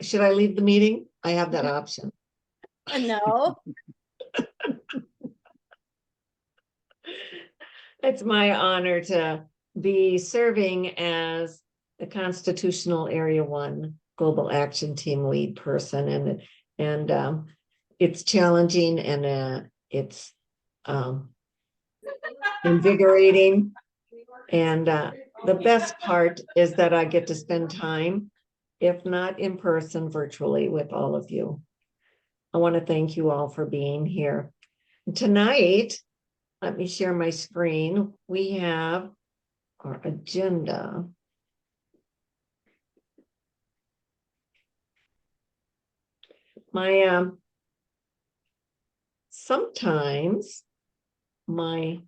Should I leave the meeting? I have that option. No. It's my honor to be serving as the Constitutional Area 1 Global Action Team lead person, and it's challenging and it's invigorating. And the best part is that I get to spend time, if not in person, virtually with all of you. I want to thank you all for being here. Tonight, let me share my screen. We have our agenda. Sometimes my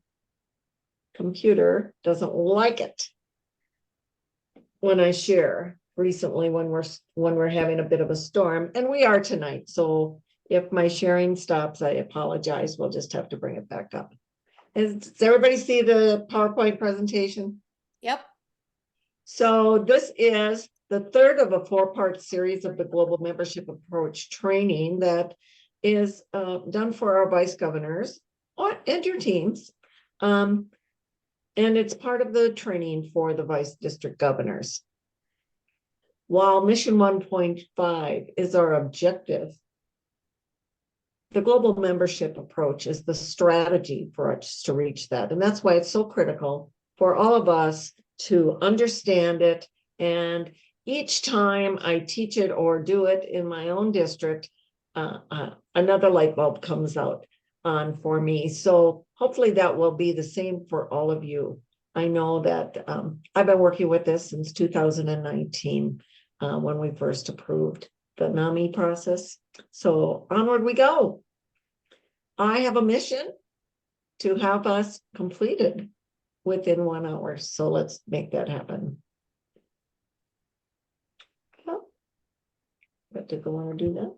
computer doesn't like it when I share. Recently, when we're having a bit of a storm, and we are tonight. So if my sharing stops, I apologize. We'll just have to bring it back up. Does everybody see the PowerPoint presentation? Yep. So this is the third of a 4-part series of the Global Membership Approach training that is done for our vice governors and your teams. And it's part of the training for the vice district governors. While Mission 1.5 is our objective, the global membership approach is the strategy for us to reach that. And that's why it's so critical for all of us to understand it. And each time I teach it or do it in my own district, another light bulb comes out on for me. So hopefully that will be the same for all of you. I know that I've been working with this since 2019 when we first approved the NAMI process. So onward we go. I have a mission to have us completed within 1 hour. So let's make that happen. Well, got to go on and do that.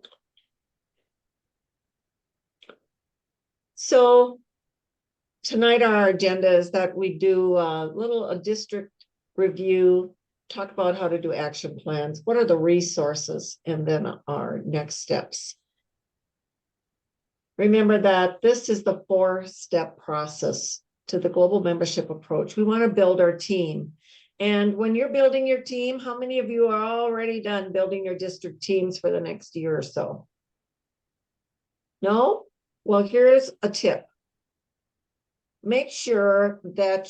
So tonight our agenda is that we do a district review, talk about how to do action plans, what are the resources, and then our next steps. Remember that this is the 4-step process to the global membership approach. We want to build our team. And when you're building your team, how many of you are already done building your district teams for the next year or so? No? Well, here's a tip. Make sure that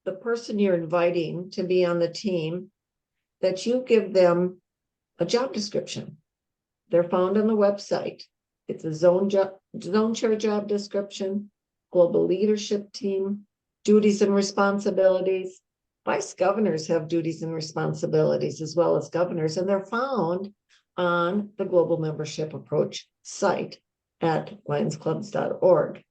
the person you're inviting to be on the team, that you give them a job description. They're found on the website. It's a zone chair job description, global leadership team, duties and responsibilities. Vice governors have duties and responsibilities as well as governors, and they're found on the Global Membership Approach site at lionsclubs.org.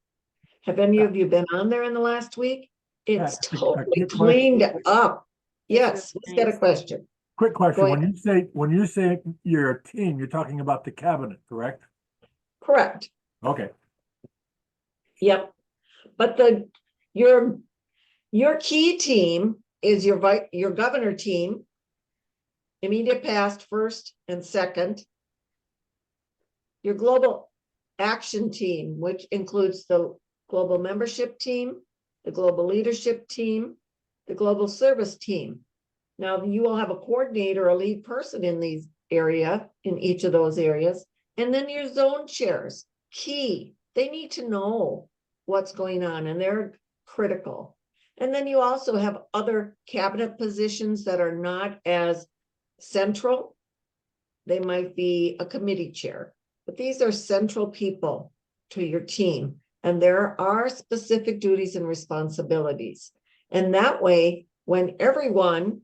Have any of you been on there in the last week? It's totally cleaned up. Yes, let's get a question. Quick question. When you say you're a team, you're talking about the cabinet, correct? Correct. Okay. Yep. But your key team is your governor team, immediate past, first and second. Your global action team, which includes the global membership team, the global leadership team, the global service team. Now you will have a coordinator, a lead person in each of those areas. And then your zone chairs, key. They need to know what's going on, and they're critical. And then you also have other cabinet positions that are not as central. They might be a committee chair, but these are central people to your team. And there are specific duties and responsibilities. And that way, when everyone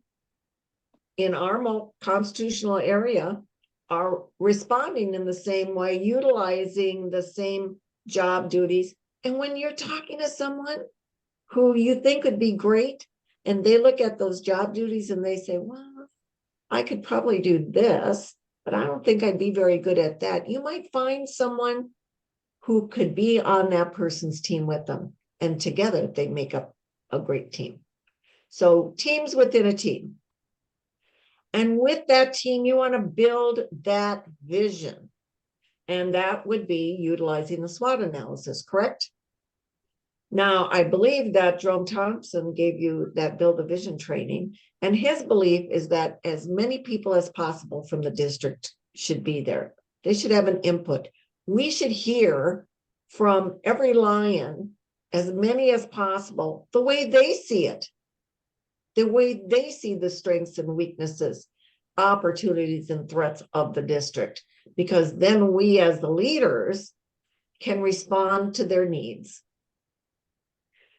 in our constitutional area are responding in the same way, utilizing the same job duties. And when you're talking to someone who you think would be great, and they look at those job duties and they say, well, I could probably do this, but I don't think I'd be very good at that. You might find someone who could be on that person's team with them, and together they make up a great team. So teams within a team. And with that team, you want to build that vision. And that would be utilizing the SWOT analysis, correct? Now, I believe that Jerome Thompson gave you that build a vision training, and his belief is that as many people as possible from the district should be there. They should have an input. We should hear from every Lion, as many as possible, the way they see it, the way they see the strengths and weaknesses, opportunities and threats of the district, because then we as the leaders can respond to their needs.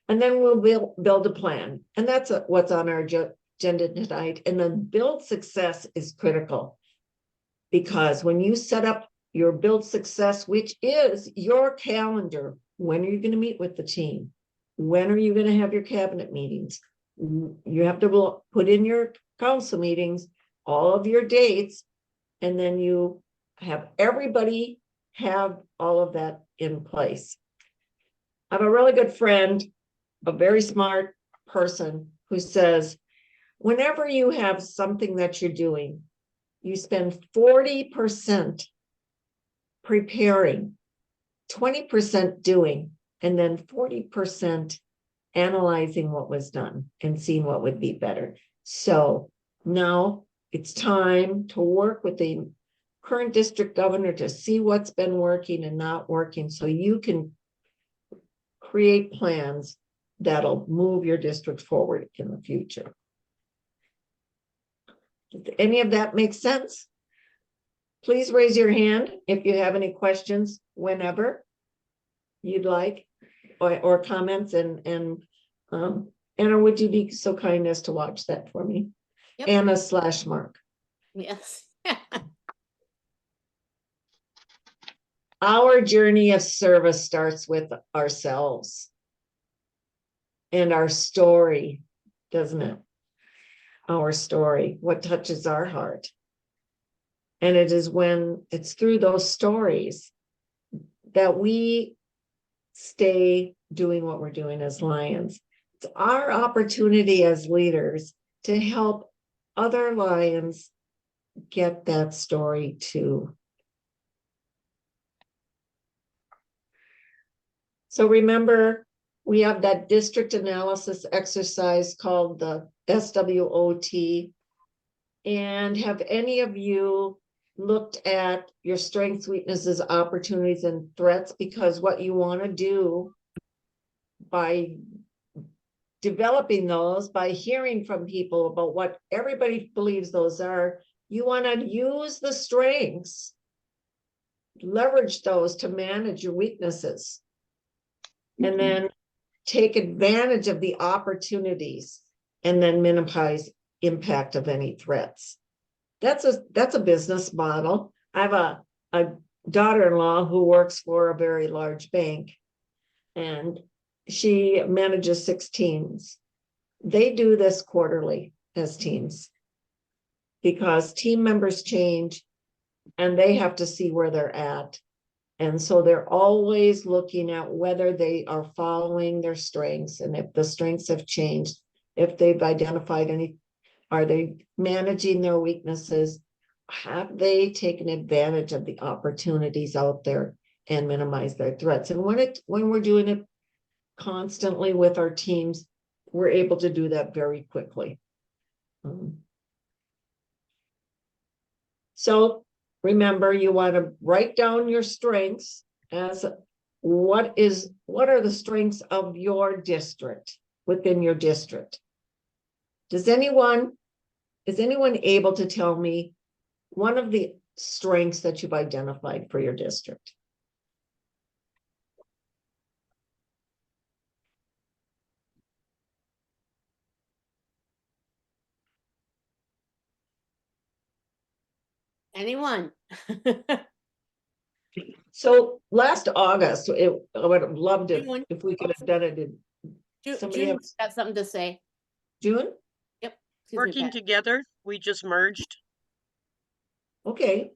And then we'll build a plan. And that's what's on our agenda tonight. And then build success is critical, because when you set up your build success, which is your calendar, when are you going to meet with the team? When are you going to have your cabinet meetings? You have to put in your council meetings, all of your dates, and then you have everybody have all of that in place. I have a really good friend, a very smart person, who says, whenever you have something that you're doing, you spend 40% preparing, 20% doing, and then 40% analyzing what was done and seeing what would be better. So now it's time to work with the current district governor to see what's been working and not working, so you can create plans that'll move your district forward in the future. Does any of that make sense? Please raise your hand if you have any questions whenever you'd like, or comments, and Anna, would you be so kind as to watch that for me? Yep. Anna/Mark. Yes. Our journey of service starts with ourselves and our story, doesn't it? Our story, what touches our heart. And it is when it's through those stories that we stay doing what we're doing as Lions. It's our opportunity as leaders to help other Lions get that story too. So remember, we have that district analysis exercise called the SWOT. And have any of you looked at your strengths, weaknesses, opportunities, and threats? Because what you want to do by developing those, by hearing from people about what everybody believes those are, you want to use the strengths, leverage those to manage your weaknesses, and then take advantage of the opportunities, and then minimize impact of any threats. That's a business model. I have a daughter-in-law who works for a very large bank, and she manages 6 teams. They do this quarterly as teams, because team members change and they have to see where they're at. And so they're always looking at whether they are following their strengths, and if the strengths have changed, if they've identified any, are they managing their weaknesses? Have they taken advantage of the opportunities out there and minimize their threats? And when we're doing it constantly with our teams, we're able to do that very quickly. So remember, you want to write down your strengths as what are the strengths of your district, within your district. Is anyone able to tell me one of the strengths that you've identified for your district? Anyone? So last August, I would have loved it June. if we could have done it in somebody June else. got something to say. June. Excuse me, Working Pat. together, we just merged. Okay,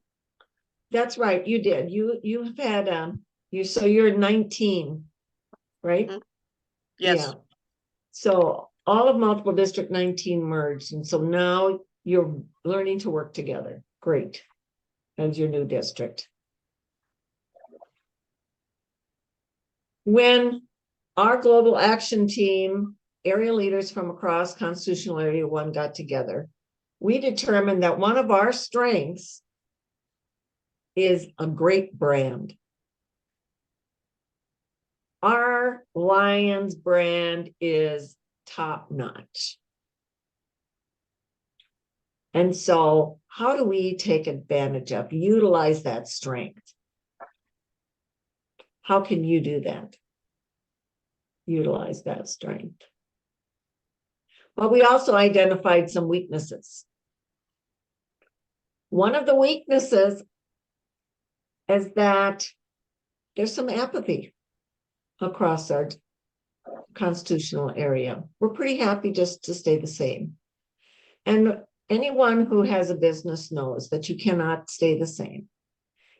that's right. You did. You've had so you're 19, right? Mhm. Yes. Yeah. So all of multiple District 19 merged, and so now you're learning to work together. Great. As your new district. When our global action team, area leaders from across Constitutional Area 1 got together, we determined that one of our strengths is a great brand. Our Lions brand is top notch. And so how do we take advantage of, utilize that strength? How can you do that? Utilize that strength. Well, we also identified some weaknesses. One of the weaknesses is that there's some apathy across our constitutional area. We're pretty happy just to stay the same. And anyone who has a business knows that you cannot stay the same.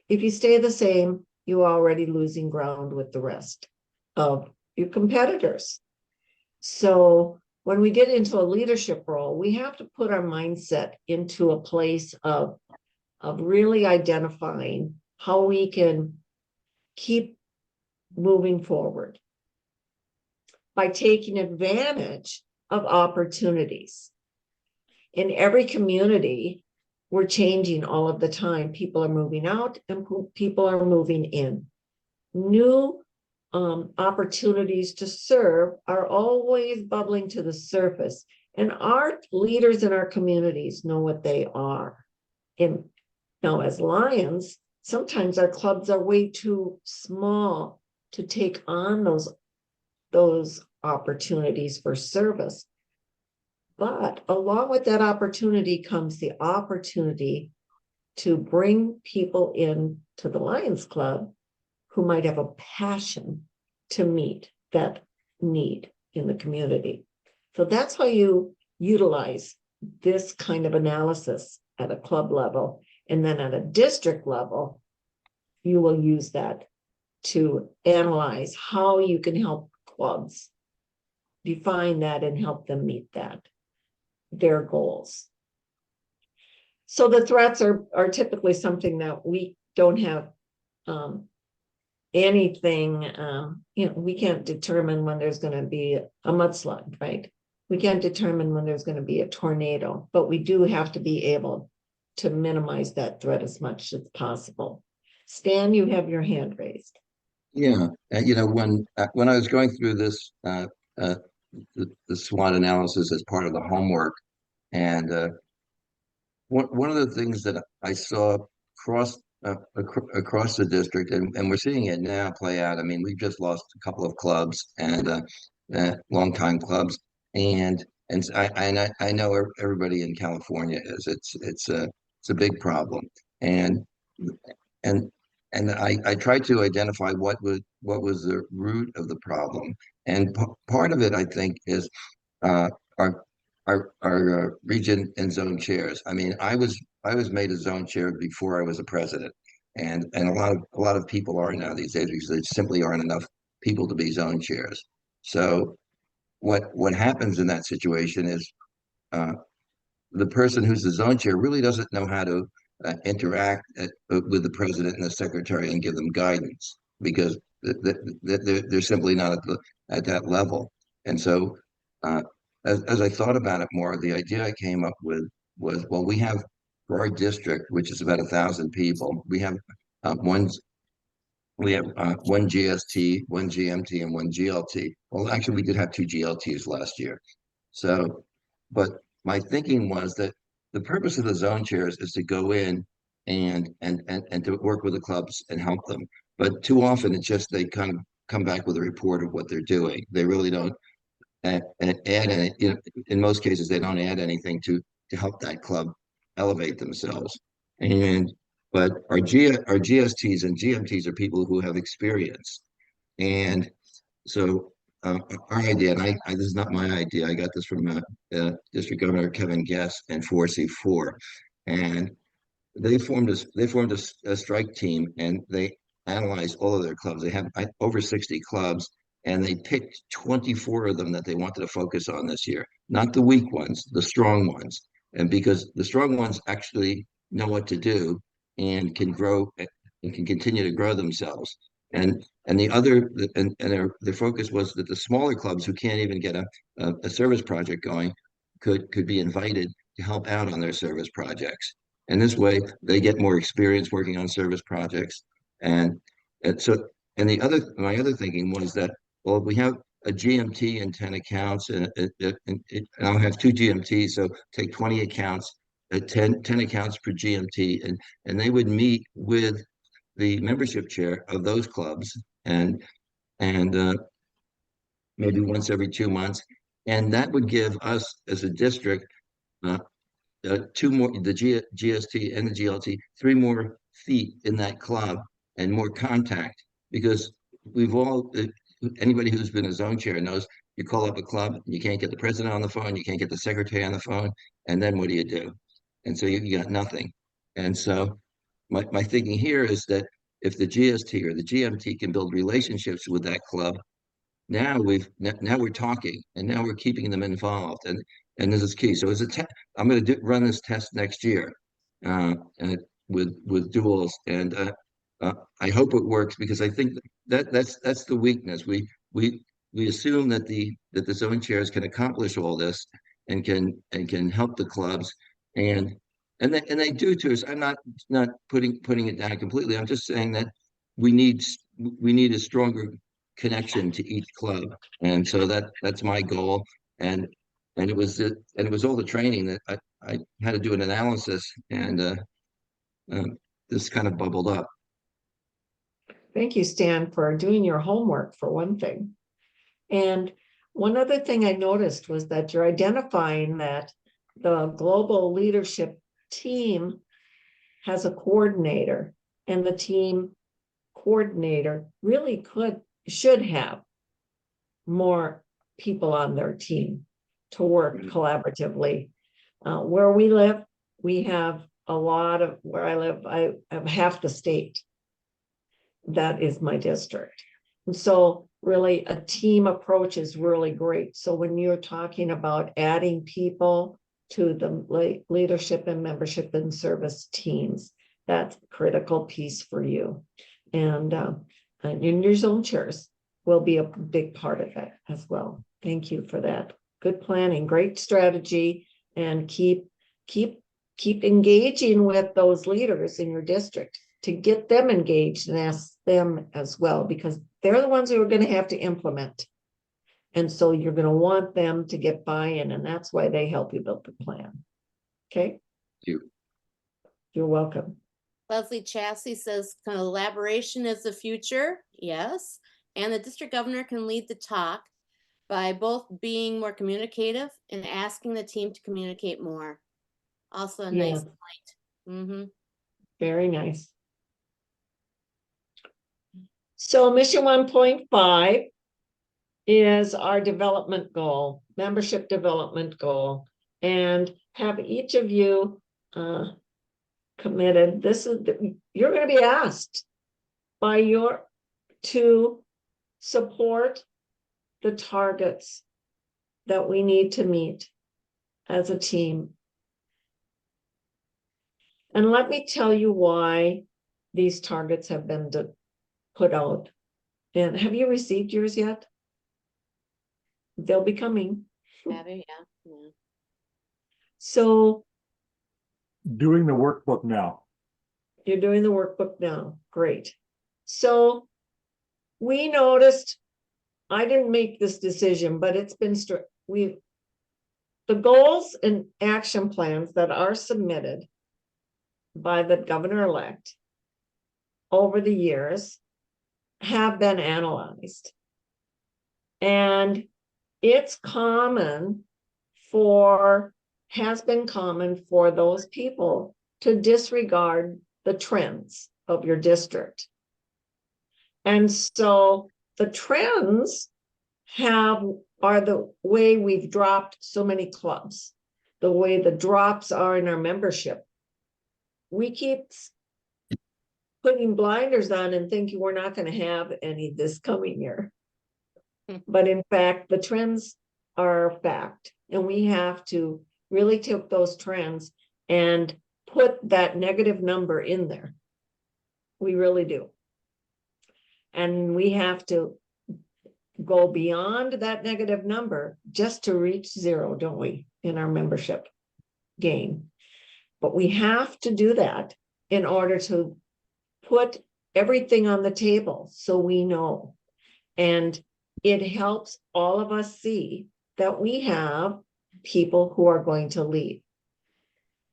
If you stay the same, you're already losing ground with the rest of your competitors. So when we get into a leadership role, we have to put our mindset into a place of really identifying how we can keep moving forward by taking advantage of opportunities. In every community, we're changing all of the time. People are moving out and people are moving in. New opportunities to serve are always bubbling to the surface. And our leaders in our communities know what they are. And now as Lions, sometimes our clubs are way too small to take on those opportunities for service. But along with that opportunity comes the opportunity to bring people in to the Lions Club who might have a passion to meet that need in the community. So that's how you utilize this kind of analysis at a club level. And then at a district level, you will use that to analyze how you can help clubs define that and help them meet their goals. So the threats are typically something that we don't have anything, we can't determine when there's going to be a mudslide, right? We can't determine when there's going to be a tornado, but we do have to be able to minimize that threat as much as possible. Stan, you have your hand raised. Yeah, when I was going through this the SWOT analysis as part of the homework, and one of the things that I saw across the district, and we're seeing it now play out. I mean, we've just lost a couple of clubs and longtime clubs, and I know everybody in California is. It's a big problem, and and I tried to identify what was the root of the problem, and part of it I think is our region and zone chairs. I mean, I was made a zone chair before I was a president, and a lot of people are now these days because there simply aren't enough people to be zone chairs. So what happens in that situation is the person who's the zone chair really doesn't know how to interact with the president and the secretary and give them guidance because they're simply not at that level. And so as I thought about it more, the idea I came up with was, well, we have for our district, which is about 1,000 people, we have one GST, one GMT, and one GLT. Well, actually, we did have 2 GLTs last year. So, but my thinking was that the purpose of the zone chairs is to go in and to work with the clubs and help them. But too often, it's just they kind of come back with a report of what they're doing. They really don't add any. In most cases, they don't add anything to help that club elevate themselves. But our GSTs and GMTs are people who have experience. And so our idea, and this is not my idea, I got this from District Governor Kevin Guest and 4C4. And they formed a strike team and they analyzed all of their clubs. They have over 60 clubs and they picked 24 of them that they wanted to focus on this year, not the weak ones, the strong ones. And because the strong ones actually know what to do and can grow and can continue to grow themselves. And the other and their focus was that the smaller clubs who can't even get a service project going could be invited to help out on their service projects. And this way they get more experience working on service projects. And so and my other thinking was that, well, we have a GMT and 10 accounts, and I'll have two GMTs, so take 20 accounts, 10 accounts per GMT, and they would meet with the membership chair of those clubs and maybe once every 2 months. And that would give us as a district uh, two more, the GST and the GLT, three more feet in that club and more contact, because we've all, anybody who's been a zone chair knows you call up a club, you can't get the president on the phone, you can't get the secretary on the phone, and then what do you do? And so you got nothing. And so my thinking here is that if the GST or the GMT can build relationships with that club, now we're talking, and now we're keeping them involved, and this is key. So I'm going to run this test next year, and with duals, and I hope it works, because I think that's the weakness. We assume that the zone chairs can accomplish all this and can help the clubs, and they do too. So I'm not putting it down completely. I'm just saying that we need a stronger connection to each club, and so that's my goal. And it was all the training that I had to do an analysis, and this kind of bubbled up. Thank you, Stan, for doing your homework for one thing. And one other thing I noticed was that you're identifying that the global leadership team has a coordinator, and the team coordinator really should have more people on their team to work collaboratively. Where we live, we have a lot of, where I live, I have half the state. That is my district. And so really a team approach is really great. So when you're talking about adding people to the leadership and membership and service teams, that's a critical piece for you. And your zone chairs will be a big part of it as well. Thank you for that. Good planning, great strategy, and keep engaging with those leaders in your district to get them engaged, and ask them as well, because they're the ones who are going to have to implement. And so you're going to want them to get buy-in, and that's why they help you build the plan. Okay? You're welcome. Leslie Chassie says collaboration is the future. Yes. And the district governor can lead the talk by both being more communicative and asking the team to communicate more. Also a nice point. Mm-hmm. Very nice. So mission 1.5 is our development goal, membership development goal, and have each of you committed. You're going to be asked to support the targets that we need to meet as a team. And let me tell you why these targets have been put out. And have you received yours yet? They'll be coming. Yeah. So Doing the workbook now. you're doing the workbook now. Great. So we noticed, I didn't make this decision, but it's been the goals and action plans that are submitted by the governor-elect over the years have been analyzed. And it's has been common for those people to disregard the trends of your district. And so the trends are the way we've dropped so many clubs, the way the drops are in our membership. We keep putting blinders on and thinking we're not going to have any this coming year. But in fact, the trends are a fact, and we have to really take those trends and put that negative number in there. We really do. And we have to go beyond that negative number just to reach zero, don't we, in our membership gain? But we have to do that in order to put everything on the table so we know. And it helps all of us see that we have people who are going to lead.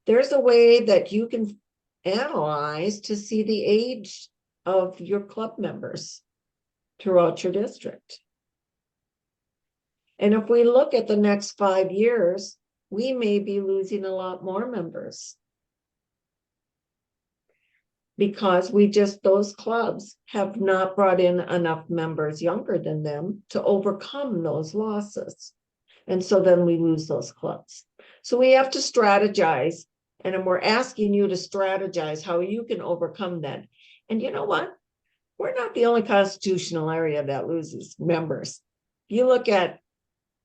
There's a way that you can analyze to see the age of your club members throughout your district. And if we look at the next 5 years, we may be losing a lot more members. Because those clubs have not brought in enough members younger than them to overcome those losses. And so then we lose those clubs. So we have to strategize, and we're asking you to strategize how you can overcome that. And you know what? We're not the only constitutional area that loses members. You look at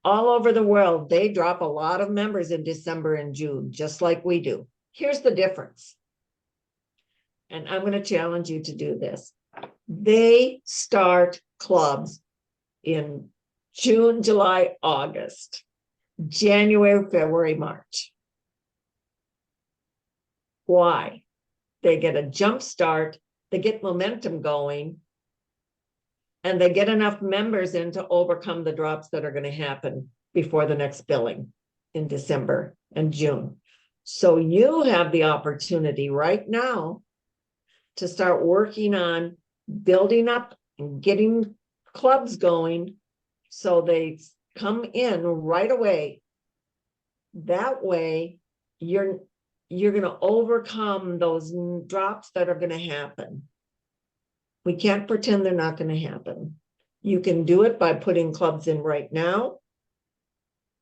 all over the world, they drop a lot of members in December and June, just like we do. Here's the difference. And I'm going to challenge you to do this. They start clubs in June, July, August, January, February, March. Why? They get a jump start, they get momentum going, and they get enough members in to overcome the drops that are going to happen before the next billing in December and June. So you have the opportunity right now to start working on building up and getting clubs going so they come in right away. That way, you're going to overcome those drops that are going to happen. We can't pretend they're not going to happen. You can do it by putting clubs in right now.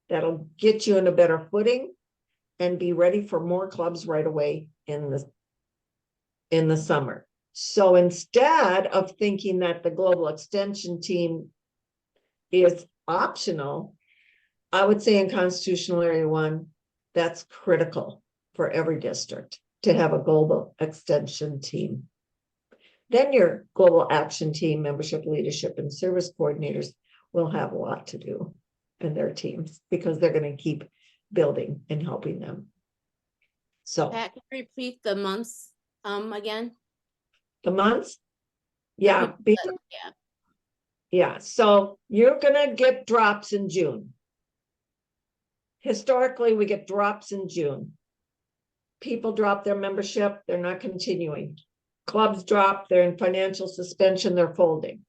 That'll get you in a better footing and be ready for more clubs right away in the summer. So instead of thinking that the global extension team is optional, I would say in Constitutional Area 1, that's critical for every district to have a global extension team. Then your global action team, membership, leadership, and service coordinators will have a lot to do in their teams because they're going to keep building and helping them. So Pat, can you repeat the months again? the months, yeah, Yeah. yeah. So you're gonna get drops in June. Historically, we get drops in June. People drop their membership, they're not continuing. Clubs drop, they're in financial suspension, they're folding.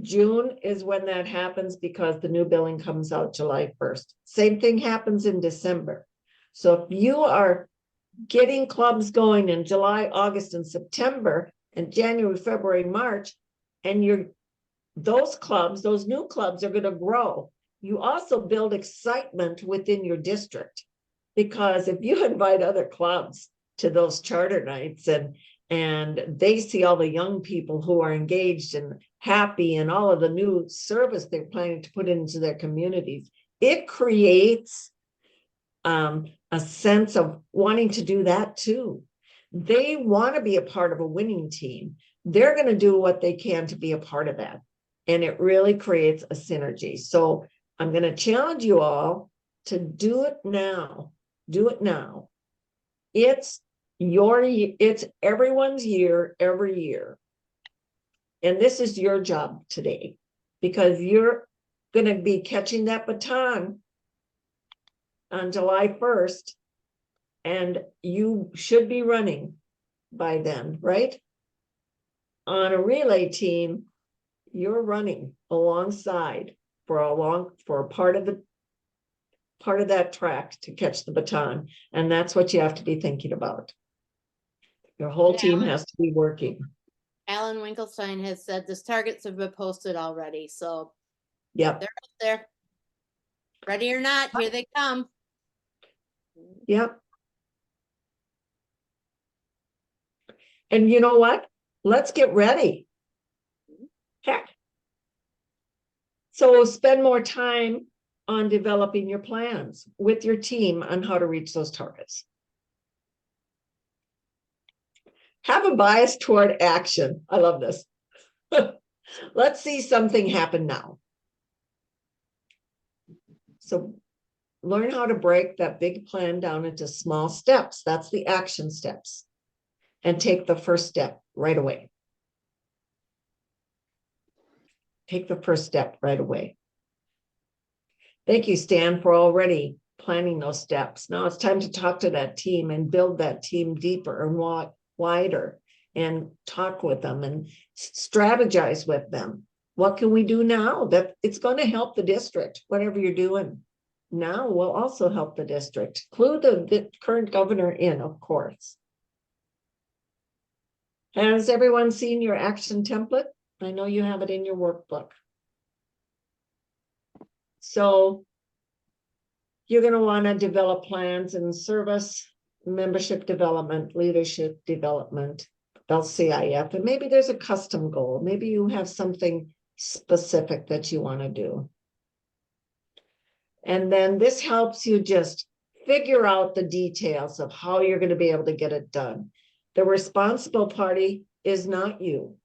June is when that happens because the new billing comes out July 1st. Same thing happens in December. So if you are getting clubs going in July, August, and September, and January, February, March, and those clubs, those new clubs are going to grow. You also build excitement within your district, because if you invite other clubs to those charter nights and they see all the young people who are engaged and happy and all of the new service they're planning to put into their communities, it creates a sense of wanting to do that too. They want to be a part of a winning team. They're going to do what they can to be a part of that. And it really creates a synergy. So I'm going to challenge you all to do it now. Do it now. It's everyone's year, every year. And this is your job today, because you're going to be catching that baton on July 1st. And you should be running by then, right? On a relay team, you're running alongside for a part of that track to catch the baton. And that's what you have to be thinking about. Your whole team has to be working. Alan Winkelstein has said this targets have been posted already. So Yep. they're out there. Ready or not, here they come. Yep. And you know what? Let's get ready. Heck, So spend more time on developing your plans with your team on how to reach those targets. Have a bias toward action. I love this. Let's see something happen now. So learn how to break that big plan down into small steps. That's the action steps. And take the first step right away. Take the first step right away. Thank you, Stan, for already planning those steps. Now it's time to talk to that team and build that team deeper and wider, and talk with them and strategize with them. What can we do now that it's going to help the district? Whatever you're doing now will also help the district. Clue the current governor in, of course. Has everyone seen your action template? I know you have it in your workbook. So you're going to want to develop plans in service, membership development, leadership development, LCIF, and maybe there's a custom goal. Maybe you have something specific that you want to do. And then this helps you just figure out the details of how you're going to be able to get it done. The responsible party is not you.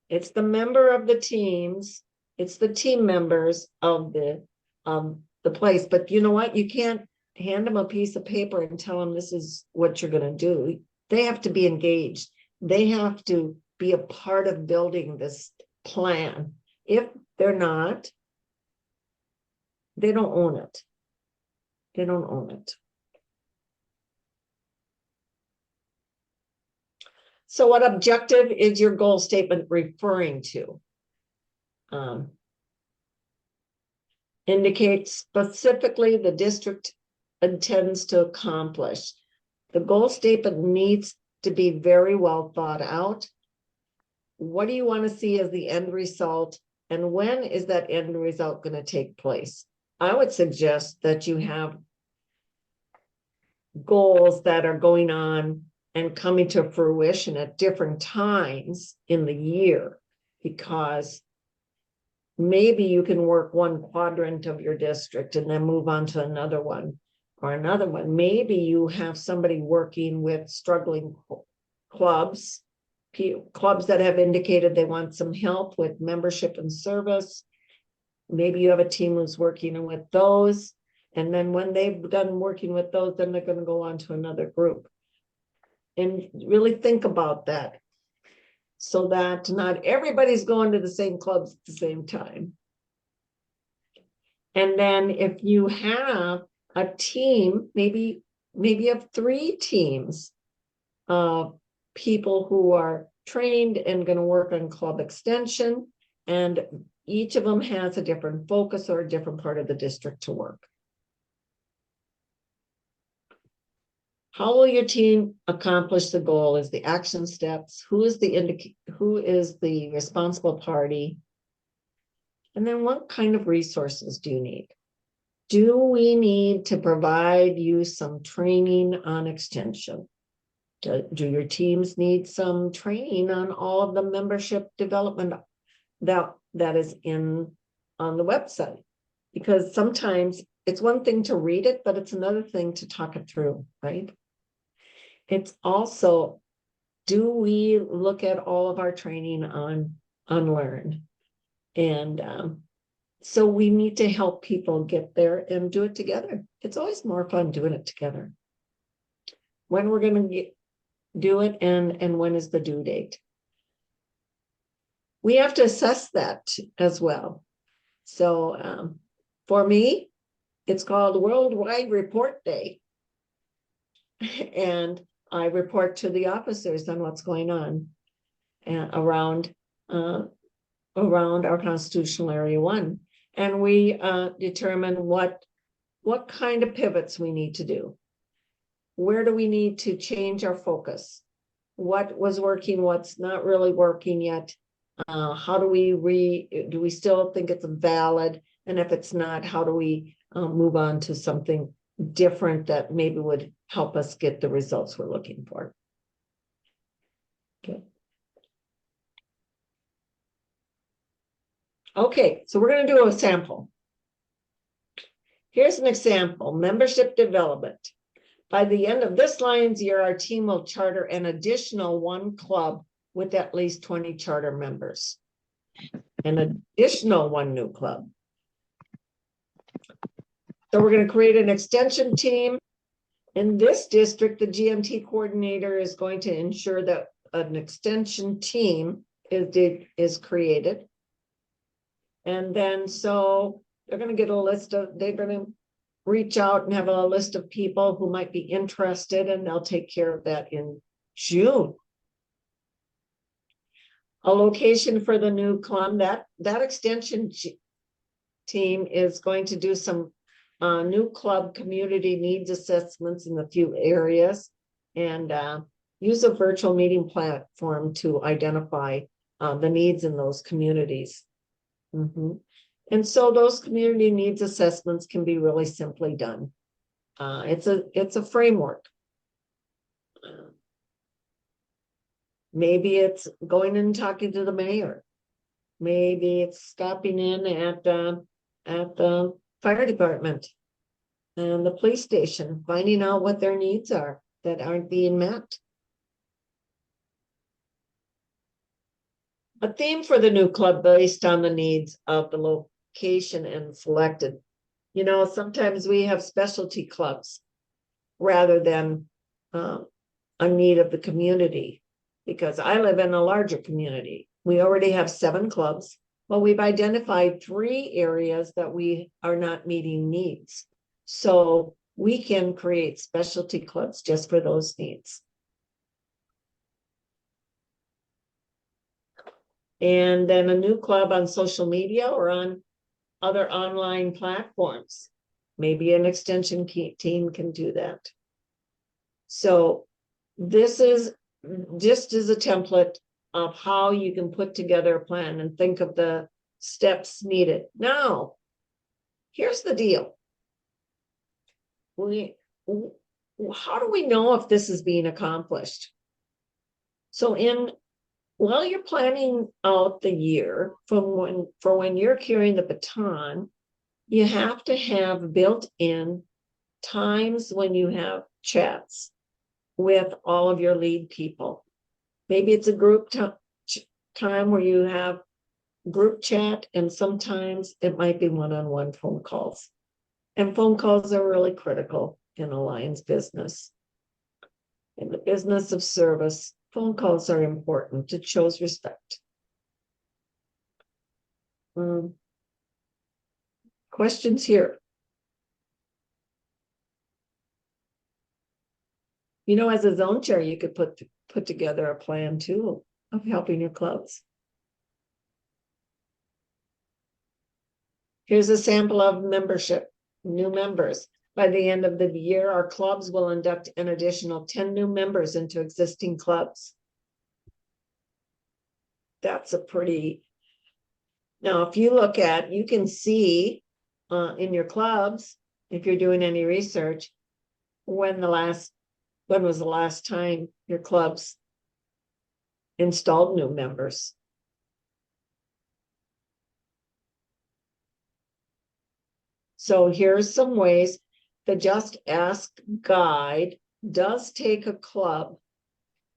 It's the member of the teams. It's the team members of the place. But you know what? You can't hand them a piece of paper and tell them this is what you're going to do. They have to be engaged. They have to be a part of building this plan. If they're not, they don't own it. They don't own it. So what objective is your goal statement referring to? Indicate specifically the district intends to accomplish. The goal statement needs to be very well thought out. What do you want to see as the end result? And when is that end result going to take place? I would suggest that you have goals that are going on and coming to fruition at different times in the year, because maybe you can work one quadrant of your district and then move on to another one or another one. Maybe you have somebody working with struggling clubs that have indicated they want some help with membership and service. Maybe you have a team who's working with those. And then when they've done working with those, then they're going to go on to another group. And really think about that, so that not everybody's going to the same clubs at the same time. And then if you have a team, maybe you have 3 teams of people who are trained and going to work on club extension, and each of them has a different focus or a different part of the district to work. How will your team accomplish the goal is the action steps. Who is the responsible party? And then what kind of resources do you need? Do we need to provide you some training on extension? Do your teams need some training on all of the membership development that is on the website? Because sometimes it's one thing to read it, but it's another thing to talk it through, right? It's also, do we look at all of our training on Unlearn? And so we need to help people get there and do it together. It's always more fun doing it together. When we're going to do it and when is the due date? We have to assess that as well. So for me, it's called Worldwide Report Day. And I report to the officers on what's going on around our constitutional area 1. And we determine what kind of pivots we need to do. Where do we need to change our focus? What was working, what's not really working yet? How do we still think it's valid? And if it's not, how do we move on to something different that maybe would help us get the results we're looking for? Okay. Okay, so we're gonna do a sample. Here's an example, membership development. By the end of this Lions year, our team will charter an additional 1 club with at least 20 charter members. An additional 1 new club. So we're going to create an extension team. In this district, the GMT coordinator is going to ensure that an extension team is created. And then so they're going to get a list of, they're going to reach out and have a list of people who might be interested, and they'll take care of that in June. A location for the new club, that extension team is going to do some new club community needs assessments in a few areas, and use a virtual meeting platform to identify the needs in those communities. And so those community needs assessments can be really simply done. It's a framework. Maybe it's going and talking to the mayor. Maybe it's stopping in at the fire department and the police station, finding out what their needs are that aren't being met. A theme for the new club based on the needs of the location and selected. You know, sometimes we have specialty clubs rather than a need of the community, because I live in a larger community. We already have 7 clubs. Well, we've identified 3 areas that we are not meeting needs. So we can create specialty clubs just for those needs. And then a new club on social media or on other online platforms. Maybe an extension team can do that. So this is just as a template of how you can put together a plan and think of the steps needed. Now, here's the deal. How do we know if this is being accomplished? So while you're planning out the year for when you're carrying the baton, you have to have built in times when you have chats with all of your lead people. Maybe it's a group time where you have group chat, and sometimes it might be one-on-one phone calls. And phone calls are really critical in a Lions business. In the business of service, phone calls are important. It shows respect. Questions here? You know, as a zone chair, you could put together a plan too of helping your clubs. Here's a sample of membership, new members. By the end of the year, our clubs will induct an additional 10 new members into existing clubs. That's a pretty, now if you look at, you can see in your clubs, if you're doing any research, when was the last time your clubs installed new members? So here's some ways. The Just Ask guide does take a club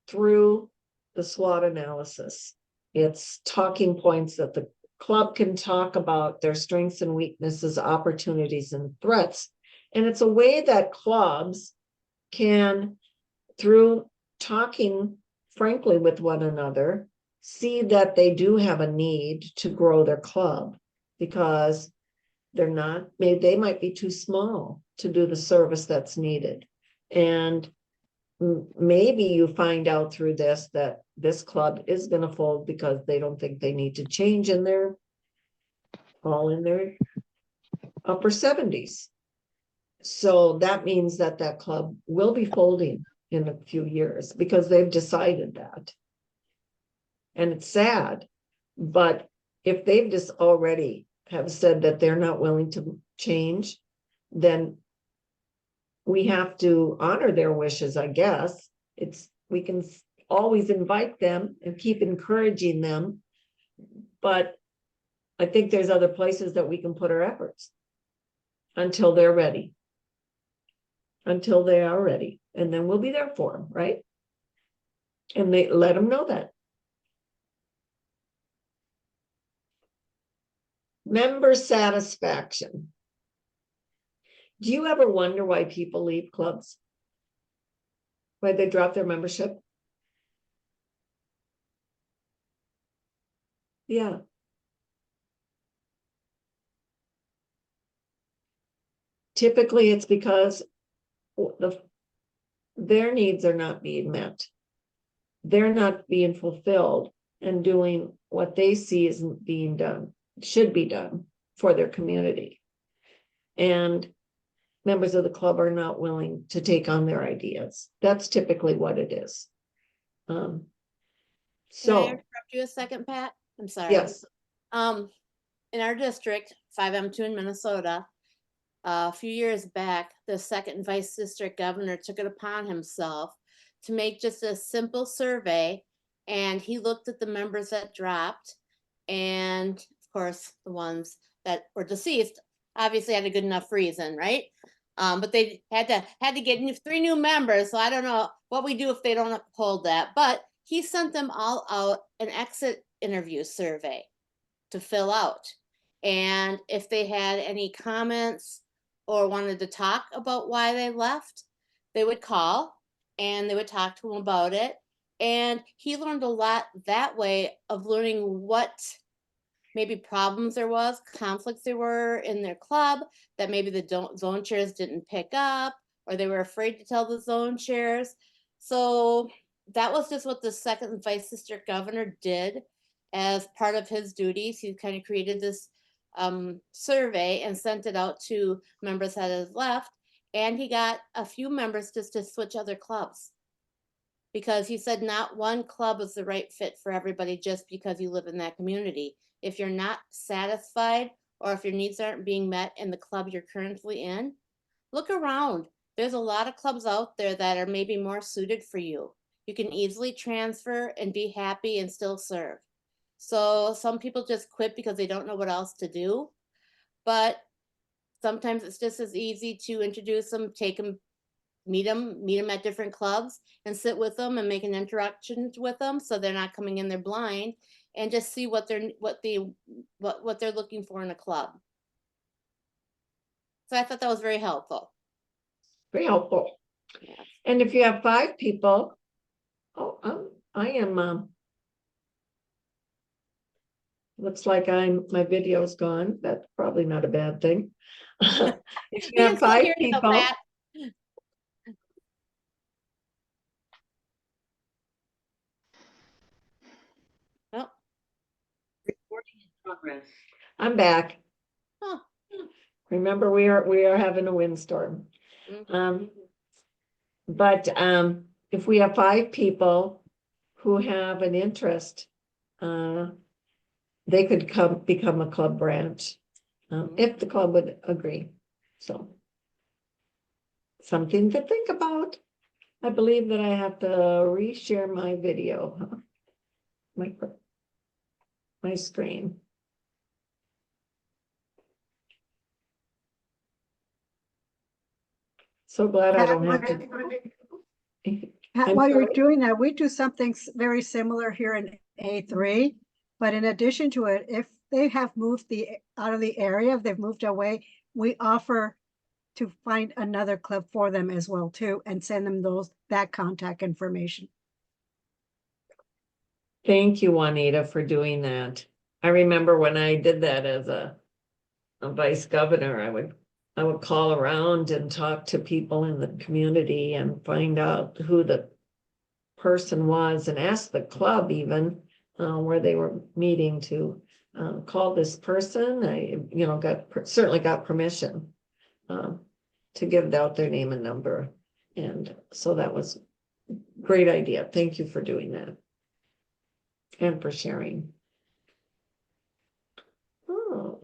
through the SWOT analysis. It's talking points that the club can talk about, their strengths and weaknesses, opportunities and threats. And it's a way that clubs can, through talking frankly with one another, see that they do have a need to grow their club, because they might be too small to do the service that's needed. And maybe you find out through this that this club is going to fold because they don't think they need to change, and they're all in their upper 70s. So that means that club will be folding in a few years because they've decided that. And it's sad, but if they've just already have said that they're not willing to change, then we have to honor their wishes, I guess. We can always invite them and keep encouraging them, but I think there's other places that we can put our efforts until they're ready. Until they are ready, and then we'll be there for them, right? And they let them know that. Member satisfaction. Do you ever wonder why people leave clubs? Why they drop their membership? Yeah. Typically, it's because their needs are not being met. They're not being fulfilled and doing what they see isn't being done, should be done for their community. And members of the club are not willing to take on their ideas. That's typically what it is. Can I So, interrupt you a second, Pat? I'm sorry. yes, In our district, 5M2 in Minnesota, a few years back, the second vice district governor took it upon himself to make just a simple survey, and he looked at the members that dropped, and of course, the ones that were deceased obviously had a good enough reason, right? But they had to get 3 new members, so I don't know what we do if they don't uphold that. But he sent them all out an exit interview survey to fill out. And if they had any comments or wanted to talk about why they left, they would call and they would talk to him about it. And he learned a lot that way of learning what maybe problems there was, conflicts there were in their club that maybe the zone chairs didn't pick up, or they were afraid to tell the zone chairs. So that was just what the second vice district governor did as part of his duties. He kind of created this survey and sent it out to members that had left. And he got a few members just to switch other clubs, because he said not one club is the right fit for everybody just because you live in that community. If you're not satisfied, or if your needs aren't being met in the club you're currently in, look around. There's a lot of clubs out there that are maybe more suited for you. You can easily transfer and be happy and still serve. So some people just quit because they don't know what else to do. But sometimes it's just as easy to introduce them, take them, meet them at different clubs and sit with them and make an introduction with them, so they're not coming in there blind, and just see what they're looking for in a club. So I thought that was very helpful. very helpful. Yeah. And if you have 5 people, I am, looks like my video's gone. That's probably not a bad thing. If you We can have still 5 hear you though, people, Pat. Oh, I'm back. huh. Remember, we are having a windstorm. Mhm. But if we have 5 people who have an interest, they could become a club branch, if the club would agree. So something to think about. I believe that I have to reshare my video, my screen. So glad I don't have to. Pat, I'm while you're sorry? doing that, we do something very similar here in A3. But in addition to it, if they have moved out of the area, if they've moved away, we offer to find another club for them as well too, and send them that contact information. Thank you, Juanita, for doing that. I remember when I did that as a vice governor, I would call around and talk to people in the community and find out who the person was, and ask the club even where they were meeting to call this person. I, certainly got permission to give out their name and number. And so that was a great idea. Thank you for doing that and for sharing. Oh.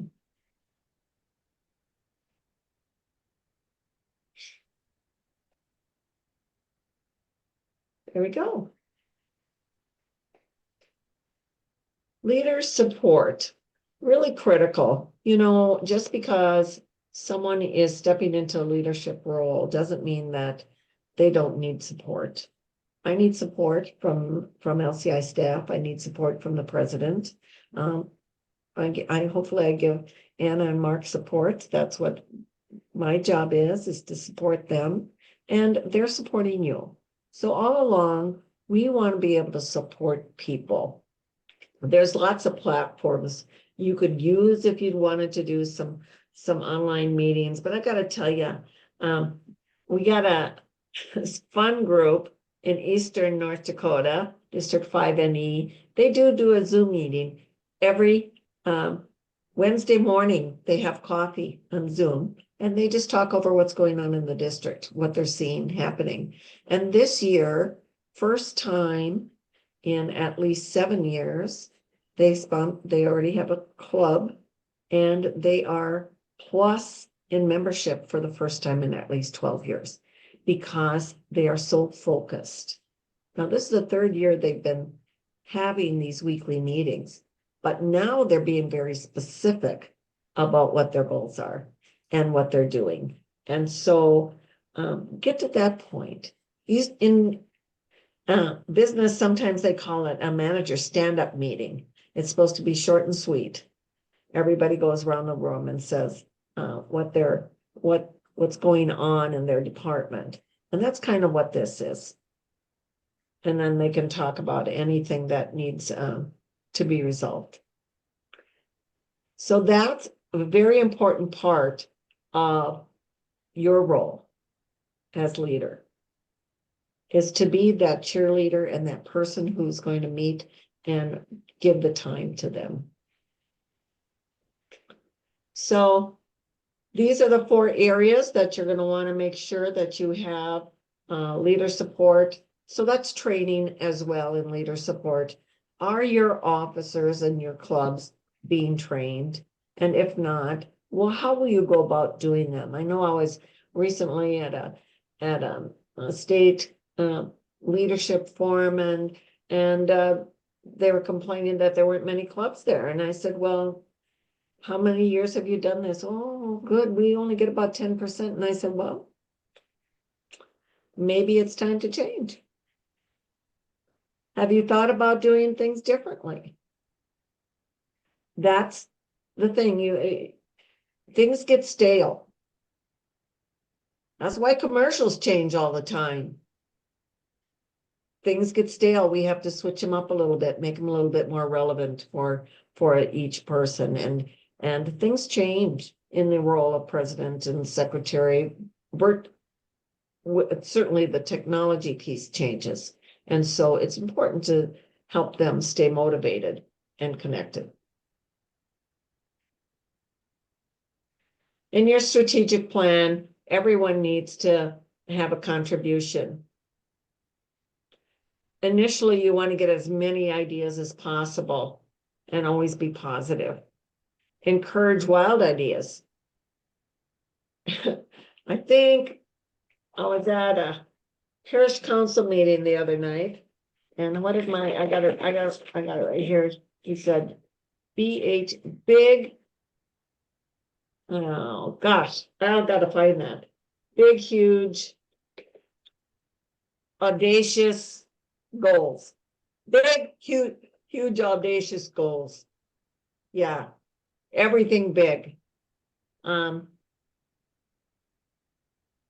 There we go. Leader support. really critical. You know, just because someone is stepping into a leadership role doesn't mean that they don't need support. I need support from LCI staff. I need support from the president. I hopefully I give Anna and Mark support. That's what my job is to support them, and they're supporting you. So all along, we want to be able to support people. There's lots of platforms you could use if you wanted to do some online meetings, but I got to tell you, we got a fun group in Eastern North Dakota, District 5NE. They do a Zoom meeting every Wednesday morning. They have coffee on Zoom, and they just talk over what's going on in the district, what they're seeing happening. And this year, first time in at least 7 years, they already have a club, and they are plus in membership for the first time in at least 12 years because they are so focused. Now, this is the third year they've been having these weekly meetings, but now they're being very specific about what their goals are and what they're doing. And so get to that point. In business, sometimes they call it a manager stand-up meeting. It's supposed to be short and sweet. Everybody goes around the room and says what's going on in their department. And that's kind of what this is. And then they can talk about anything that needs to be resolved. So that's a very important part of your role as leader, is to be that cheerleader and that person who's going to meet and give the time to them. So these are the 4 areas that you're going to want to make sure that you have leader support. So that's training as well in leader support. Are your officers and your clubs being trained? And if not, well, how will you go about doing them? I know I was recently at a state leadership forum, and they were complaining that there weren't many clubs there. And I said, well, how many years have you done this? Oh, good. We only get about 10%. And I said, well, maybe it's time to change. Have you thought about doing things differently? That's the thing. Things get stale. That's why commercials change all the time. Things get stale. We have to switch them up a little bit, make them a little bit more relevant for each person. And things change in the role of president and secretary. Certainly the technology piece changes. And so it's important to help them stay motivated and connected. In your strategic plan, everyone needs to have a contribution. Initially, you want to get as many ideas as possible and always be positive. Encourage wild ideas. I think I was at a parish council meeting the other night, and what did I got it right here. He said, big. Oh gosh, I've got to find that. Big, huge, audacious goals. Big, huge, audacious goals. Yeah, everything big.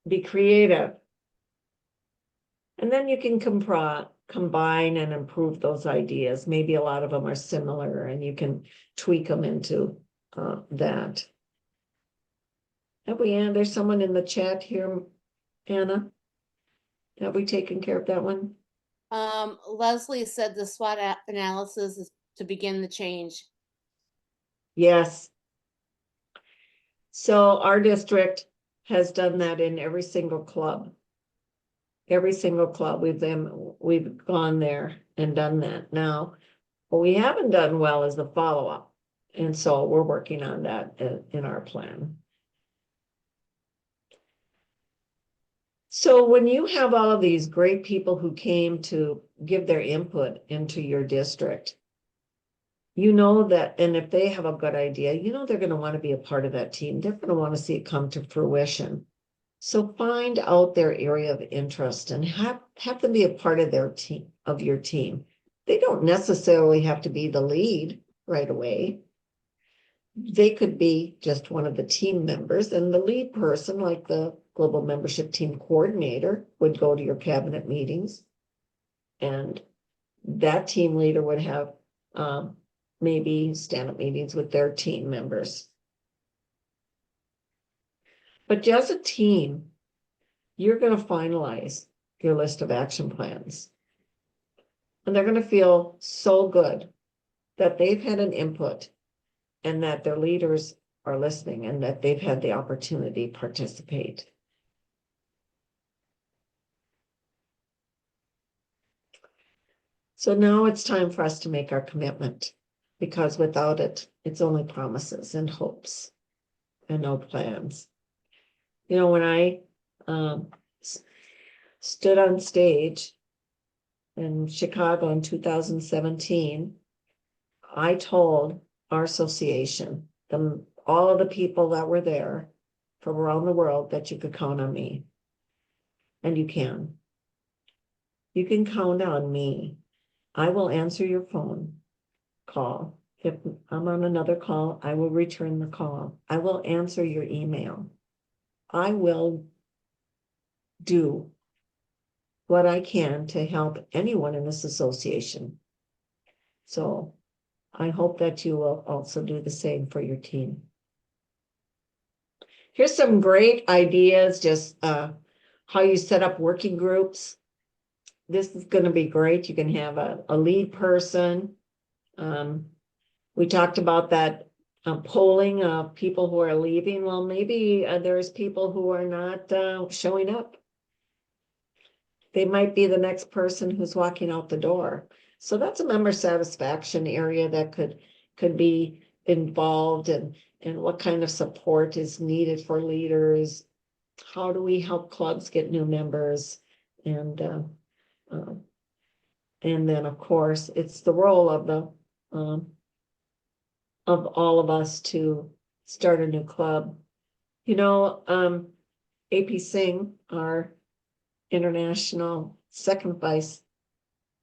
Be creative. And then you can combine and improve those ideas. Maybe a lot of them are similar, and you can tweak them into that. There's someone in the chat here, Anna. Have we taken care of that one? Leslie said the SWOT analysis is to begin the change. Yes. So our district has done that in every single club. Every single club we've gone there and done that. Now, what we haven't done well is the follow-up. And so we're working on that in our plan. So when you have all of these great people who came to give their input into your district, you know that, and if they have a good idea, you know they're gonna want to be a part of that team. They're gonna want to see it come to fruition. So find out their area of interest and have them be a part of their team, of your team. They don't necessarily have to be the lead right away. They could be just one of the team members, and the lead person, like the global membership team coordinator, would go to your cabinet meetings. And that team leader would have maybe stand-up meetings with their team members. But as a team, you're going to finalize your list of action plans. And they're going to feel so good that they've had an input and that their leaders are listening and that they've had the opportunity to participate. So now it's time for us to make our commitment, because without it, it's only promises and hopes and no plans. You know, when I stood on stage in Chicago in 2017, I told our association, all of the people that were there from around the world, that you could count on me. And you can. You can count on me. I will answer your phone call. If I'm on another call, I will return the call. I will answer your email. I will do what I can to help anyone in this association. So I hope that you will also do the same for your team. Here's some great ideas, just how you set up working groups. This is going to be great. You can have a lead person. We talked about that polling of people who are leaving. Well, maybe there's people who are not showing up. They might be the next person who's walking out the door. So that's a member satisfaction area that could be involved, and what kind of support is needed for leaders. How do we help clubs get new members? And then, of course, it's the role of all of us to start a new club. You know, AP Singh, our international second vice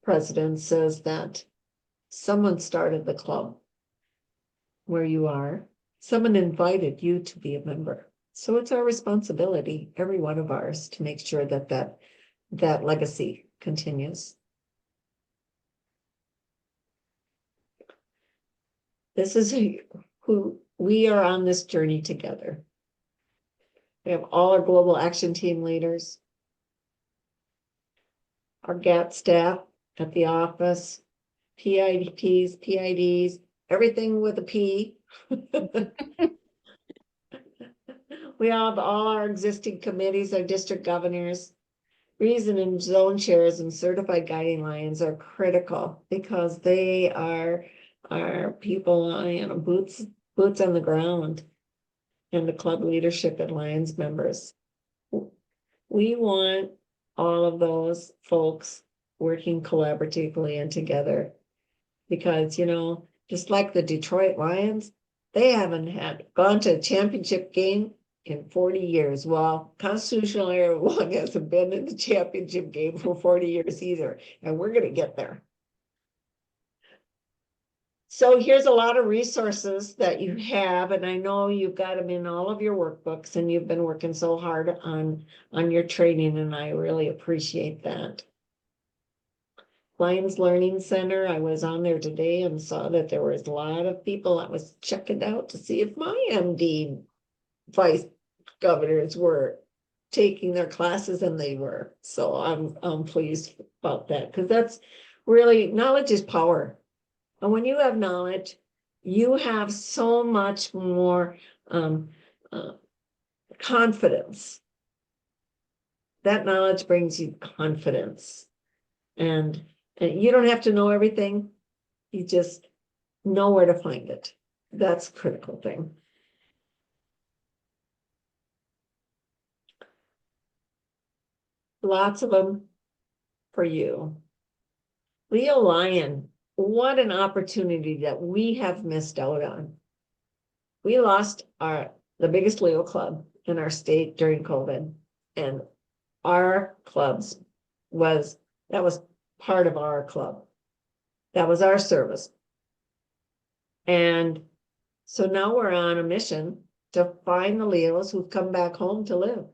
president, says that someone started the club where you are. Someone invited you to be a member. So it's our responsibility, every one of ours, to make sure that legacy continues. This is who we are on this journey together. We have all our global action team leaders, our GAT staff at the office, PIDs, PIDs, everything with a P. We have all our existing committees, our district governors. Reason and zone chairs and certified guiding lions are critical, because they are people, you know, boots on the ground, and the club leadership and Lions members. We want all of those folks working collaboratively and together, because, you know, just like the Detroit Lions, they haven't gone to a championship game in 40 years. Well, Constitutional Area 1 hasn't been in the championship game for 40 years either, and we're going to get there. So here's a lot of resources that you have, and I know you've got them in all of your workbooks, and you've been working so hard on your training, and I really appreciate that. Lions Learning Center, I was on there today and saw that there was a lot of people that was checking out to see if my MD vice governors were taking their classes, and they were. So I'm pleased about that, because that's really, knowledge is power. And when you have knowledge, you have so much more confidence. That knowledge brings you confidence. And you don't have to know everything. You just know where to find it. That's a critical thing. Lots of them for you. Leo Lion what an opportunity that we have missed out on. We lost the biggest Leo club in our state during COVID, and our clubs that was part of our club. That was our service. And so now we're on a mission to find the Leos who've come back home to live.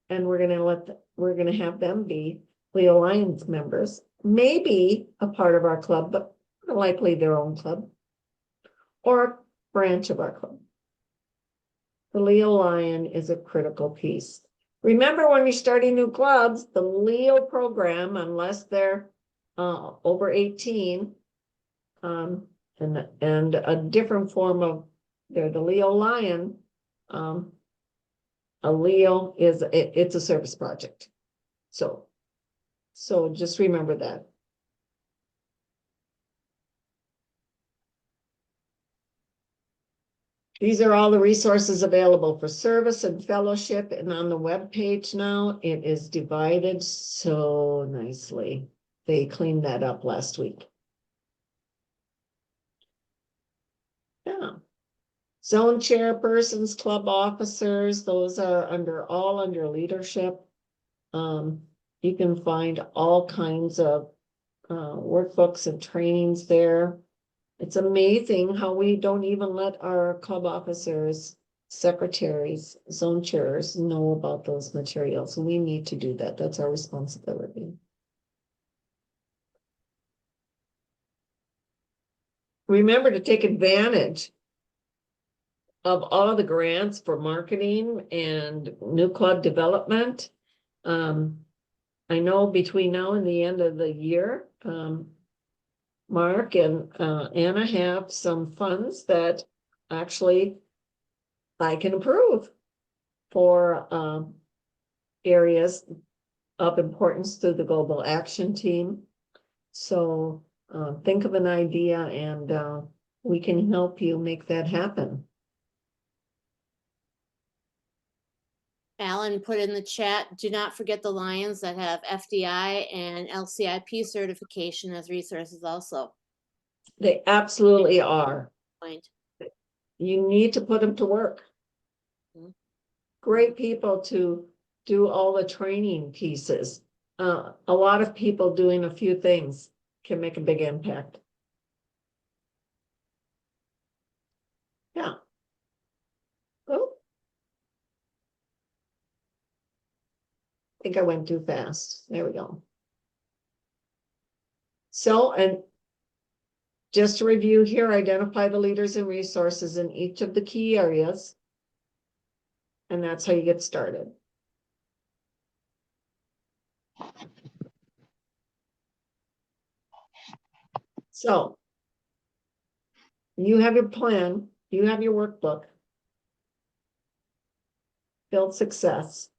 And we're gonna have them be Leo Lions members, maybe a part of our club, but likely their own club or a branch of our club. The Leo Lion is a critical piece. Remember, when you're starting new clubs, the Leo program, unless they're over 18, and a different form of, they're the Leo Lion. A Leo it's a service project. So just remember that. These are all the resources available for service and fellowship, and on the web page now, it is divided so nicely. They cleaned that up last week. Yeah. Zone chairpersons, club officers, those are all under leadership. You can find all kinds of workbooks and trainings there. It's amazing how we don't even let our club officers, secretaries, zone chairs know about those materials. We need to do that. That's our responsibility. Remember to take advantage of all the grants for marketing and new club development. I know between now and the end of the year, Mark and Anna have some funds that actually I can approve for areas of importance to the Global Action Team. So think of an idea and we can help you make that happen. Alan put in the chat, do not forget the Lions that have FDI and LCIP certification as resources also. They absolutely are. Point. You need to put them to work. Great people to do all the training pieces. A lot of people doing a few things can make a big impact. Yeah. Oh. I think I went too fast. There we go. So, and just to review here, identify the leaders and resources in each of the key areas. And that's how you get started. So, you have your plan, you have your workbook. Build success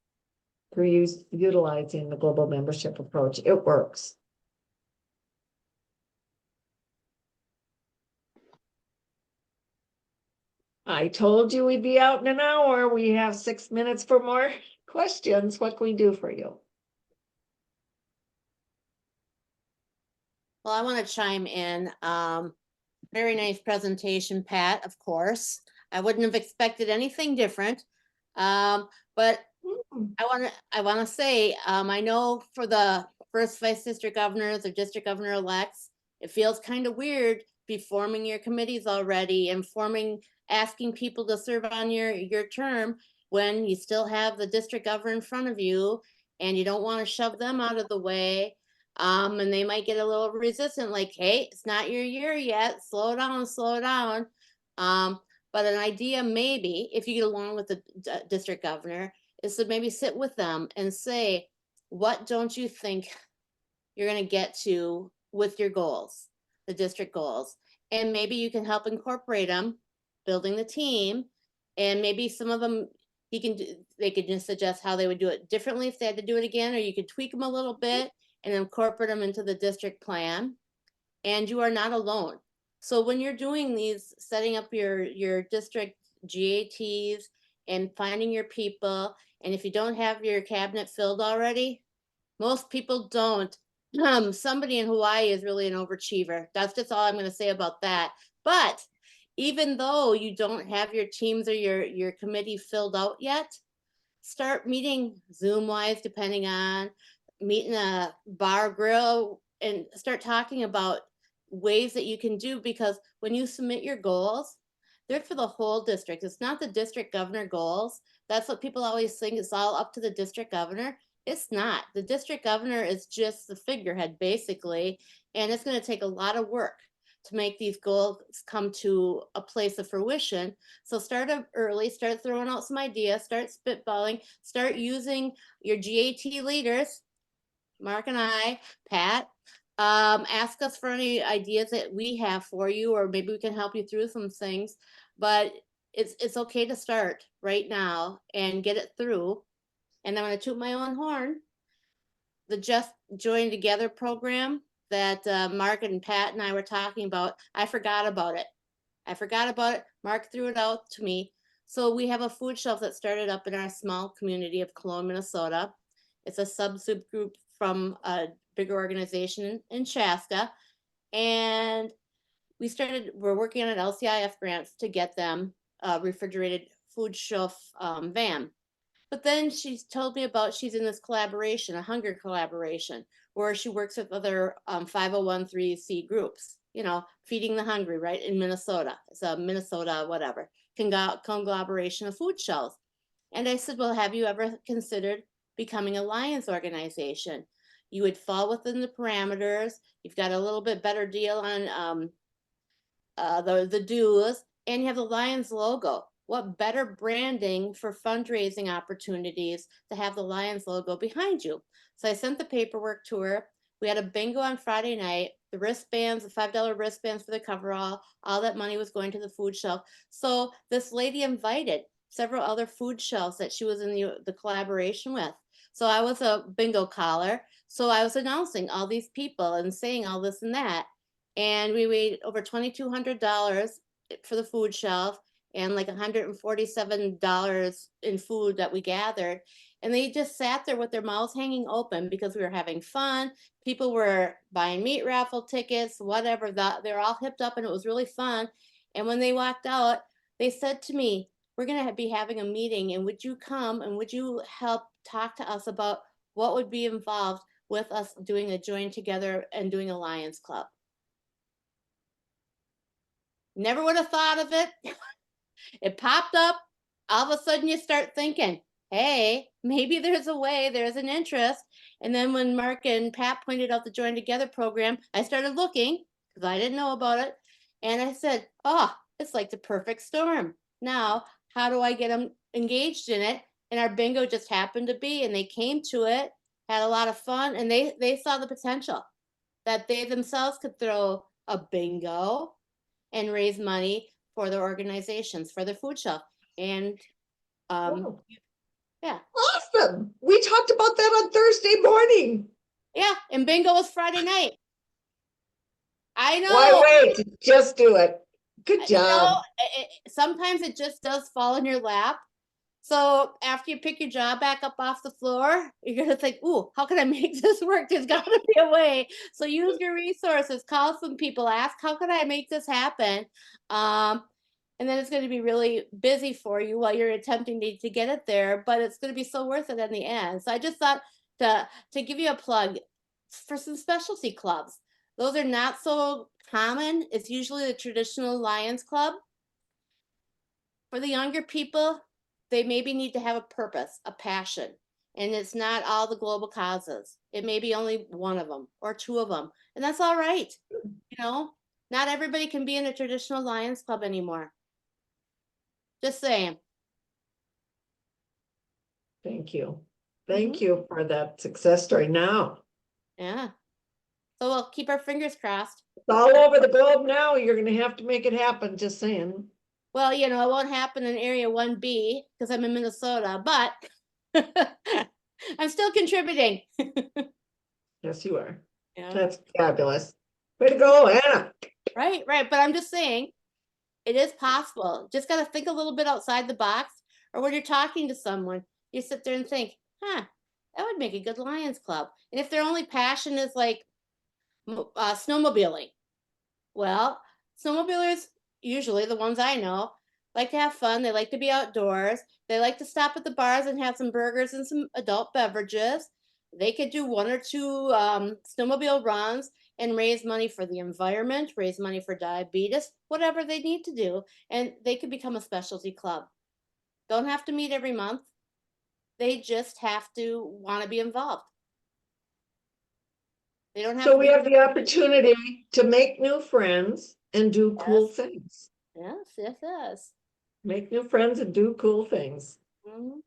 through utilizing the global membership approach. It works. I told you we'd be out in an hour. We have 6 minutes for more questions. What can we do for you? Well, I want to chime in. Very nice presentation, Pat, of course. I wouldn't have expected anything different. But I want to say, I know for the first vice district governors or district governor elects, it feels kind of weird to be forming your committees already and asking people to serve on your term when you still have the district governor in front of you and you don't want to shove them out of the way. And they might get a little resistant, like, hey, it's not your year yet. Slow down, slow down. But an idea maybe, if you get along with the district governor, is to maybe sit with them and say, what don't you think you're going to get to with your goals, the district goals? And maybe you can help incorporate them, building the team. And maybe some of them, they could just suggest how they would do it differently if they had to do it again, or you could tweak them a little bit and incorporate them into the district plan. And you are not alone. So when you're doing these, setting up your district GATs and finding your people, and if you don't have your cabinet filled already, most people don't, somebody in Hawaii is really an overachiever. That's just all I'm going to say about that. But even though you don't have your teams or your committee filled out yet, start meeting Zoom wise, depending on meeting a bar grill, and start talking about ways that you can do, because when you submit your goals, they're for the whole district. It's not the district governor goals. That's what people always think. It's all up to the district governor. It's not. The district governor is just the figurehead, basically, and it's going to take a lot of work to make these goals come to a place of fruition. So start up early, start throwing out some ideas, start spitballing, start using your GAT leaders, Mark and I, Pat. Ask us for any ideas that we have for you, or maybe we can help you through some things. But it's okay to start right now and get it through. And I'm going to toot my own horn. The Just Join Together program that Mark and Pat and I were talking about, I forgot about it. Mark threw it out to me. So we have a food shelf that started up in our small community of Cologne, Minnesota. It's a sub group from a bigger organization in Chaska. And we're working on an LCIF grants to get them a refrigerated food shelf van. But then she's told me about, she's in this collaboration, a hunger collaboration, where she works with other 501(c)(3) groups, feeding the hungry, right, in Minnesota. It's a Minnesota, whatever, conglomeration of food shelves. And I said, well, have you ever considered becoming a Lions organization? You would fall within the parameters. You've got a little bit better deal on the dues, and you have the Lions logo. What better branding for fundraising opportunities to have the Lions logo behind you? So I sent the paperwork to her. We had a bingo on Friday night. The wristbands, the $5 wristbands for the coverall, all that money was going to the food shelf. So this lady invited several other food shelves that she was in the collaboration with. So I was a bingo caller. So I was announcing all these people and saying all this and that. And we made over $2,200 for the food shelf, and like $147 in food that we gathered. And they just sat there with their mouths hanging open because we were having fun. People were buying meat raffle tickets, whatever. They're all hipped up, and it was really fun. And when they walked out, they said to me, we're going to be having a meeting, and would you come and would you help talk to us about what would be involved with us doing a join together and doing a Lions Club? Never would have thought of it. It popped up. All of a sudden you start thinking, hey, maybe there's a way, there's an interest. And then when Mark and Pat pointed out the Join Together program, I started looking because I didn't know about it. And I said, oh, it's like the perfect storm. Now, how do I get them engaged in it? And our bingo just happened to be, and they came to it, had a lot of fun, and they saw the potential that they themselves could throw a bingo and raise money for their organizations, for their food shelf. And Oh, yeah. awesome. We talked about that on Thursday morning. Yeah, and bingo was Friday night. I know. Why wait? Just do it. Good job. Sometimes it just does fall in your lap. So after you pick your jaw back up off the floor, you're gonna think, ooh, how can I make this work? There's gotta be a way. So use your resources, call some people, ask, how can I make this happen? And then it's going to be really busy for you while you're attempting to get it there, but it's going to be so worth it in the end. So I just thought to give you a plug for some specialty clubs. Those are not so common. It's usually the traditional Lions Club. For the younger people, they maybe need to have a purpose, a passion, and it's not all the global causes. It may be only one of them or two of them, and that's all right. Not everybody can be in a traditional Lions Club anymore. Just saying. Thank you. Thank you for that success story. Now, Yeah. So we'll keep our fingers crossed. it's all over the globe now. You're going to have to make it happen. Just saying. Well, it won't happen in Area 1B because I'm in Minnesota, but I'm still contributing. Yes, you are. Yeah. That's fabulous. Way to go, Anna. Right. But I'm just saying, it is possible. Just got to think a little bit outside the box, or when you're talking to someone, you sit there and think, That would make a good Lions Club. And if their only passion is like snowmobiling, well, snowmobilers, usually the ones I know, like to have fun. They like to be outdoors. They like to stop at the bars and have some burgers and some adult beverages. They could do 1 or 2 snowmobile runs and raise money for the environment, raise money for diabetes, whatever they need to do. And they could become a specialty club. Don't have to meet every month. They just have to want to be involved. They don't have So to we be- have the opportunity to make new friends and do cool Yes. things. Yes, yes, yes. Make new friends and do cool things. Mhm.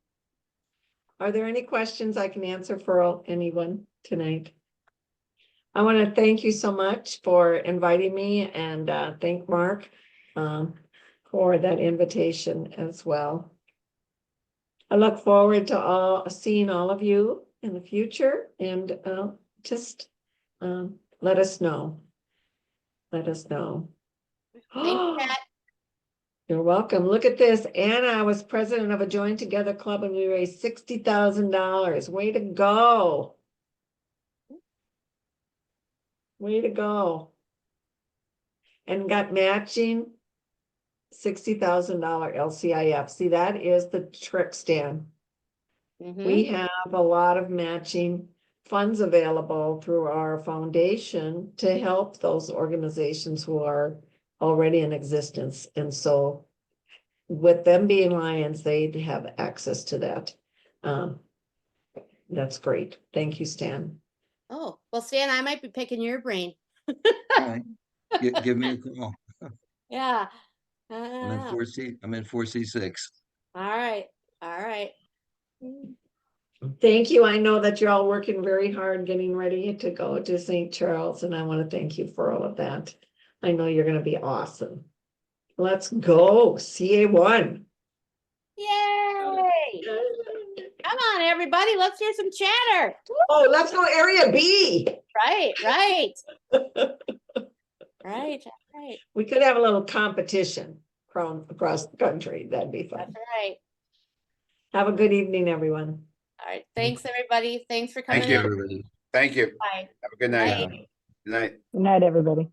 Are there any questions I can answer for anyone tonight? I want to thank you so much for inviting me and thank Mark for that invitation as well. I look forward to seeing all of you in the future and just let us know. Let us know. Thank you, Pat. You're welcome. Look at this. Anna was president of a Join Together Club and we raised $60,000. Way to go. Way to go. And got matching $60,000 LCIF. See, that is the trick, Stan. Mhm. We have a lot of matching funds available through our foundation to help those organizations who are already in existence. And so with them being Lions, they have access to that. That's great. Thank you, Stan. Oh, well, Stan, I might be picking your brain. All right. Give me a call. Yeah. I'm in 4C, I'm in 4C6. All right. All right. Thank you. I know that you're all working very hard getting ready to go to St. Charles, and I want to thank you for all of that. I know you're going to be awesome. Let's go. CA1. Yay! Come on, everybody. Let's hear some chatter. Oh, let's go Area B. Right, right. Right, right. We could have a little competition across the country. That'd be That's fun. right. Have a good evening, everyone. All right. Thanks, everybody. Thanks for coming Thank you. in. Everybody. Thank you. Bye. Have a good night. Bye. Good night. Good night, everybody.